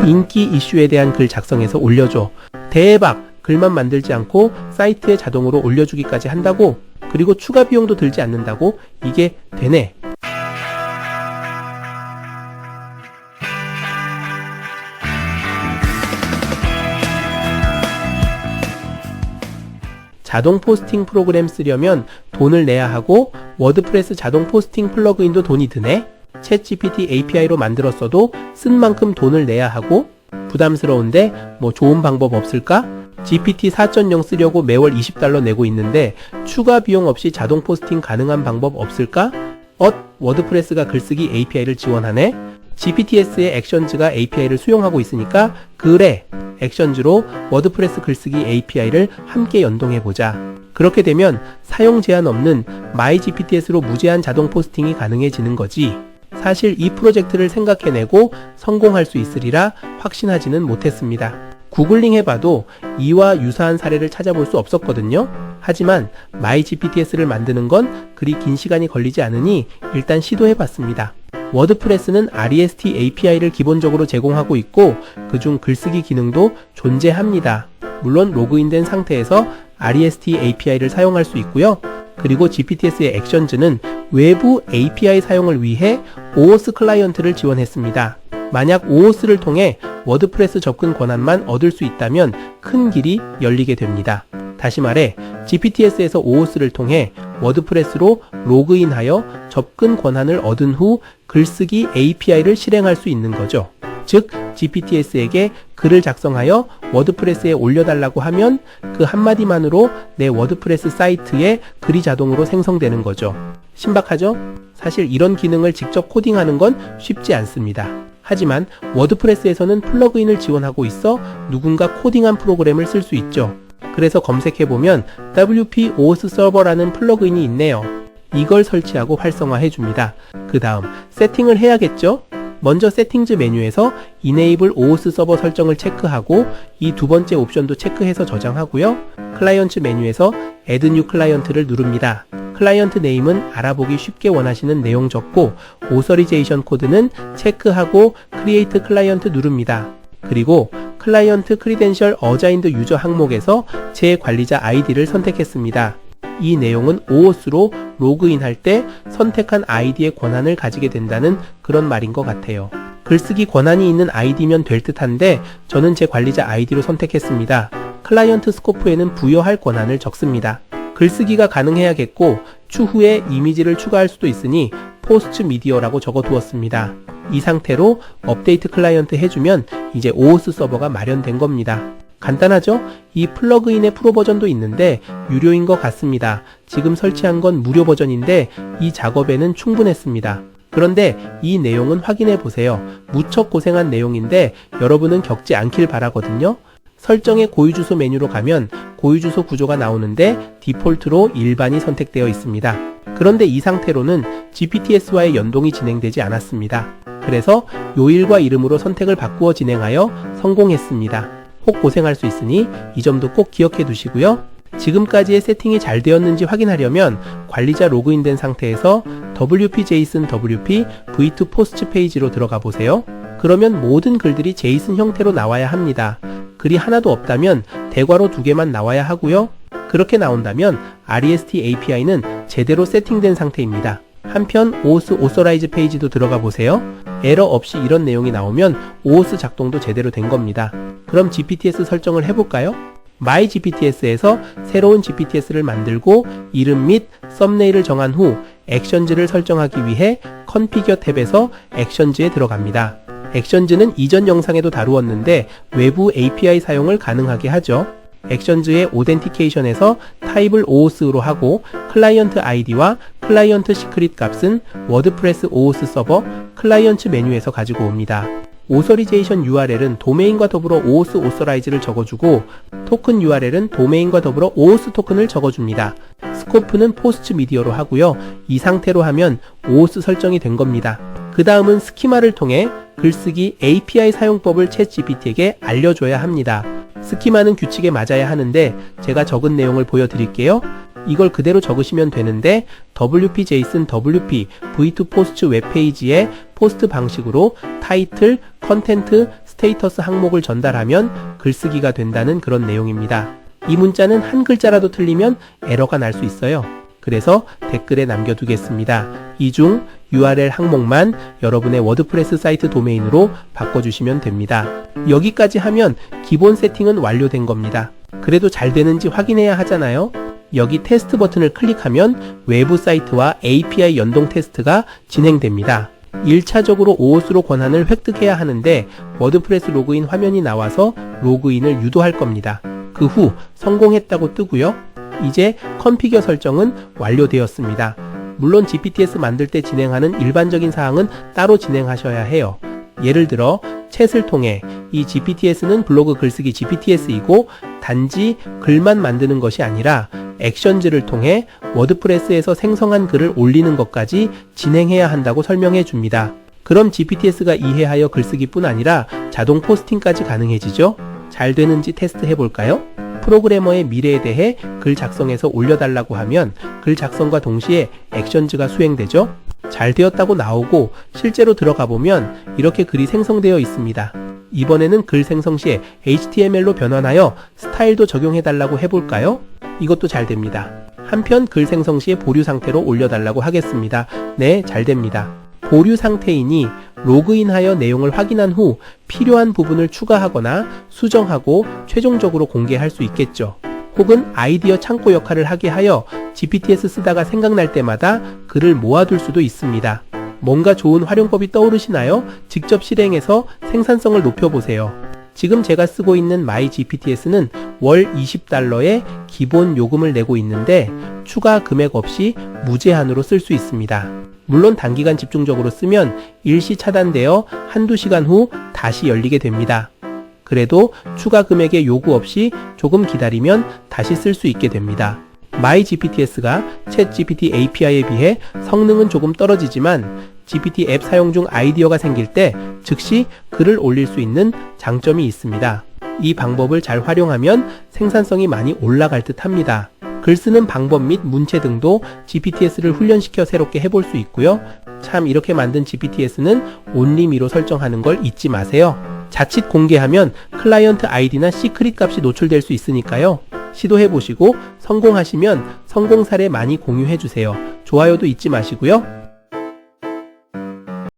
인기 이슈에 대한 글 작성해서 올려줘. 대박! 글만 만들지 않고 사이트에 자동으로 올려주기까지 한다고? 그리고 추가 비용도 들지 않는다고? 이게 되네. 자동 포스팅 프로그램 쓰려면 돈을 내야 하고 워드프레스 자동 포스팅 플러그인도 돈이 드네? 챗GPT API로 만들었어도 쓴 만큼 돈을 내야 하고? 부담스러운데 뭐 좋은 방법 없을까? GPT 4.0 쓰려고 매월 $20 내고 있는데 추가 비용 없이 자동 포스팅 가능한 방법 없을까? 워드프레스가 글쓰기 API를 지원하네? GPTS의 액션즈가 API를 수용하고 있으니까 그래! 액션즈로 워드프레스 글쓰기 API를 함께 연동해보자. 그렇게 되면 사용 제한 없는 MyGPTS로 무제한 자동 포스팅이 가능해지는 거지. 사실 이 프로젝트를 생각해내고 성공할 수 있으리라 확신하지는 못했습니다. 구글링 해봐도 이와 유사한 사례를 찾아볼 수 없었거든요. 하지만 MyGPTS를 만드는 건 그리 긴 시간이 걸리지 않으니 일단 시도해봤습니다. 워드프레스는 REST API를 기본적으로 제공하고 있고 그중 글쓰기 기능도 존재합니다. 물론 로그인된 상태에서 REST API를 사용할 수 있고요. 그리고 GPTS의 액션즈는 외부 API 사용을 위해 OAuth 클라이언트를 지원했습니다. 만약 OAuth를 통해 워드프레스 접근 권한만 얻을 수 있다면 큰 길이 열리게 됩니다. 다시 말해 GPTS에서 OAuth를 통해 워드프레스로 로그인하여 접근 권한을 얻은 후 글쓰기 API를 실행할 수 있는 거죠. 즉 GPTS에게 글을 작성하여 워드프레스에 올려달라고 하면 그 한마디만으로 내 워드프레스 사이트에 글이 자동으로 생성되는 거죠. 신박하죠? 사실 이런 기능을 직접 코딩하는 건 쉽지 않습니다. 하지만 워드프레스에서는 플러그인을 지원하고 있어 누군가 코딩한 프로그램을 쓸 수 있죠. 그래서 검색해보면 WP OAuth 서버라는 플러그인이 있네요. 이걸 설치하고 활성화해줍니다. 그 다음 세팅을 해야겠죠? 먼저 세팅즈 메뉴에서 Enable OAuth 서버 설정을 체크하고 이 두 번째 옵션도 체크해서 저장하고요. 클라이언트 메뉴에서 Add New Client를 누릅니다. 클라이언트 네임은 알아보기 쉽게 원하시는 내용 적고 오서리제이션 코드는 체크하고 Create Client 누릅니다. 그리고 클라이언트 크리덴셜 어자인드 유저 항목에서 제 관리자 아이디를 선택했습니다. 이 내용은 OAuth로 로그인할 때 선택한 아이디의 권한을 가지게 된다는 그런 말인 것 같아요. 글쓰기 권한이 있는 아이디면 될 듯한데 저는 제 관리자 아이디로 선택했습니다. 클라이언트 스코프에는 부여할 권한을 적습니다. 글쓰기가 가능해야겠고 추후에 이미지를 추가할 수도 있으니 포스트 미디어라고 적어두었습니다. 이 상태로 업데이트 클라이언트 해주면 이제 OAuth 서버가 마련된 겁니다. 간단하죠? 이 플러그인의 프로 버전도 있는데 유료인 것 같습니다. 지금 설치한 건 무료 버전인데 이 작업에는 충분했습니다. 그런데 이 내용은 확인해 보세요. 무척 고생한 내용인데 여러분은 겪지 않길 바라거든요. 설정의 고유주소 메뉴로 가면 고유주소 구조가 나오는데 디폴트로 일반이 선택되어 있습니다. 그런데 이 상태로는 GPTS와의 연동이 진행되지 않았습니다. 그래서 요일과 이름으로 선택을 바꾸어 진행하여 성공했습니다. 혹 고생할 수 있으니 이 점도 꼭 기억해 두시고요. 지금까지의 세팅이 잘 되었는지 확인하려면 관리자 로그인된 상태에서 wp-json wp v2 포스트 페이지로 들어가 보세요. 그러면 모든 글들이 JSON 형태로 나와야 합니다. 글이 하나도 없다면 대괄호 2개만 나와야 하고요. 그렇게 나온다면 REST API는 제대로 세팅된 상태입니다. 한편 OAuth 오서라이즈 페이지도 들어가 보세요. 에러 없이 이런 내용이 나오면 OAuth 작동도 제대로 된 겁니다. 그럼 GPTS 설정을 해볼까요? MyGPTS에서 새로운 GPTS를 만들고 이름 및 썸네일을 정한 후 액션즈를 설정하기 위해 컨피겨 탭에서 액션즈에 들어갑니다. 액션즈는 이전 영상에도 다루었는데 외부 API 사용을 가능하게 하죠. 액션즈의 오덴티케이션에서 타입을 OAuth로 하고 클라이언트 아이디와 클라이언트 시크릿 값은 워드프레스 OAuth 서버 클라이언트 메뉴에서 가지고 옵니다. 오서리제이션 URL은 도메인과 더불어 OAuth 오서라이즈를 적어주고 토큰 URL은 도메인과 더불어 OAuth 토큰을 적어줍니다. 스코프는 포스트 미디어로 하고요. 이 상태로 하면 OAuth 설정이 된 겁니다. 그 다음은 스키마를 통해 글쓰기 API 사용법을 챗GPT에게 알려줘야 합니다. 스키마는 규칙에 맞아야 하는데 제가 적은 내용을 보여드릴게요. 이걸 그대로 적으시면 되는데 wp-json wp v2 포스트 웹페이지의 포스트 방식으로 타이틀, 컨텐트, 스테이터스 항목을 전달하면 글쓰기가 된다는 그런 내용입니다. 이 문자는 한 글자라도 틀리면 에러가 날 수 있어요. 그래서 댓글에 남겨두겠습니다. 이 중 URL 항목만 여러분의 워드프레스 사이트 도메인으로 바꿔주시면 됩니다. 여기까지 하면 기본 세팅은 완료된 겁니다. 그래도 잘 되는지 확인해야 하잖아요. 여기 테스트 버튼을 클릭하면 외부 사이트와 API 연동 테스트가 진행됩니다. 1차적으로 OAuth로 권한을 획득해야 하는데 워드프레스 로그인 화면이 나와서 로그인을 유도할 겁니다. 그 후 성공했다고 뜨고요. 이제 컨피규어 설정은 완료되었습니다. 물론 GPTS 만들 때 진행하는 일반적인 사항은 따로 진행하셔야 해요. 예를 들어 챗을 통해 이 GPTS는 블로그 글쓰기 GPTS이고 단지 글만 만드는 것이 아니라 액션즈를 통해 워드프레스에서 생성한 글을 올리는 것까지 진행해야 한다고 설명해 줍니다. 그럼 GPTS가 이해하여 글쓰기뿐 아니라 자동 포스팅까지 가능해지죠? 잘 되는지 테스트해 볼까요? 프로그래머의 미래에 대해 글 작성해서 올려달라고 하면 글 작성과 동시에 액션즈가 수행되죠? 잘 되었다고 나오고 실제로 들어가 보면 이렇게 글이 생성되어 있습니다. 이번에는 글 생성 시 HTML로 변환하여 스타일도 적용해달라고 해볼까요? 이것도 잘 됩니다. 한편 글 생성 시 보류 상태로 올려달라고 하겠습니다. 네, 잘 됩니다. 보류 상태이니 로그인하여 내용을 확인한 후 필요한 부분을 추가하거나 수정하고 최종적으로 공개할 수 있겠죠. 혹은 아이디어 창고 역할을 하게 하여 GPTS 쓰다가 생각날 때마다 글을 모아둘 수도 있습니다. 뭔가 좋은 활용법이 떠오르시나요? 직접 실행해서 생산성을 높여보세요. 지금 제가 쓰고 있는 MyGPTS는 월 $20의 기본 요금을 내고 있는데 추가 금액 없이 무제한으로 쓸 수 있습니다. 물론 단기간 집중적으로 쓰면 일시 차단되어 한두 시간 후 다시 열리게 됩니다. 그래도 추가 금액의 요구 없이 조금 기다리면 다시 쓸 수 있게 됩니다. MyGPTS가 챗GPT API에 비해 성능은 조금 떨어지지만 GPT 앱 사용 중 아이디어가 생길 때 즉시 글을 올릴 수 있는 장점이 있습니다. 이 방법을 잘 활용하면 생산성이 많이 올라갈 듯 합니다. 글 쓰는 방법 및 문체 등도 GPTS를 훈련시켜 새롭게 해볼 수 있고요. 참 이렇게 만든 GPTS는 onlyme로 설정하는 걸 잊지 마세요. 자칫 공개하면 클라이언트 아이디나 시크릿 값이 노출될 수 있으니까요. 시도해보시고 성공하시면 성공 사례 많이 공유해주세요. 좋아요도 잊지 마시고요.